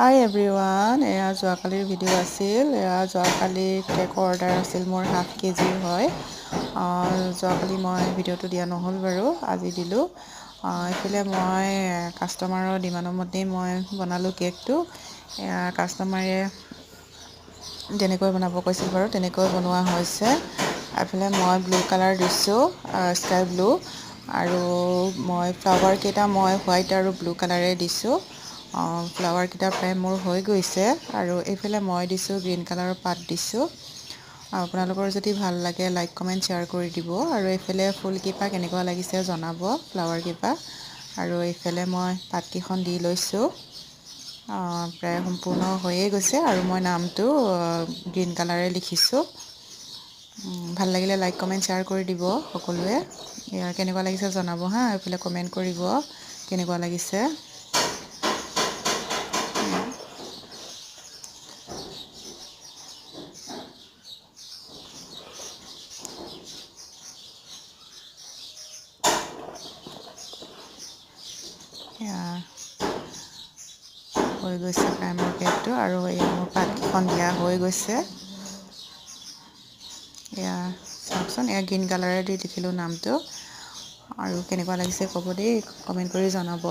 হাই everyone, এয়া যোৱাকালিৰ video' আছিল। যোৱাকালি কেকৰ অৰ্ডাৰ আছিল মোৰ ½ কেজি হয়। যোৱাকালি মই ভিডিঅ'টো দিয়া নহ'ল বাৰু, আজি দিলোঁ। এইফালে মই কাষ্টমাৰৰ ডিমাণ্ডৰ মতেই মই বনালোঁ কেকটো। কাষ্টমাৰে যেনেকৈ বনাব কৈছিল বাৰু তেনেকৈ বনোৱা হৈছে। এইফালে মই ব্লু কালাৰ দিছোঁ, স্কাই ব্লু, আৰু মই ফ্লাৱাৰকেইটা মই হোৱাইট আৰু ব্লু কালাৰে দিছোঁ। ফ্লাৱাৰকেইটা প্ৰায় মোৰ হৈ গৈছে, আৰু এইফালে মই দিছোঁ গ্ৰীণ কালাৰৰ পাত দিছোঁ। আপোনালোকৰ যদি ভাল লাগে লাইক কমেণ্ট শ্বেয়াৰ কৰি দিব, আৰু এইফালে ফুলকেইপাহ কেনেকুৱা লাগিছে জনাব, ফ্লাৱাৰকেইপাহ। আৰু এইফালে মই পাতকেইখন দি লৈছোঁ। প্ৰায় সম্পূৰ্ণ হৈয়ে গৈছে, আৰু মই নামটো গ্ৰীণ কালাৰে লিখিছোঁ। ভাল লাগিলে লাইক কমেণ্ট শ্বেয়াৰ কৰি দিব সকলোৱে। কেনেকুৱা লাগিছে জনাব হা, এইফালে কমেণ্ট কৰিব কেনেকুৱা লাগিছে। হৈ গৈছে প্ৰায় মোৰ কেকটো, আৰু এই মোৰ পাতকেইখন দিয়া হৈ গৈছে। এয়া চাওকচোন, এয়া গ্ৰীণ কালাৰে দি লিখিলোঁ নামটো। আৰু কেনেকুৱা লাগিছে ক'ব দেই, কমেণ্ট কৰি জনাব।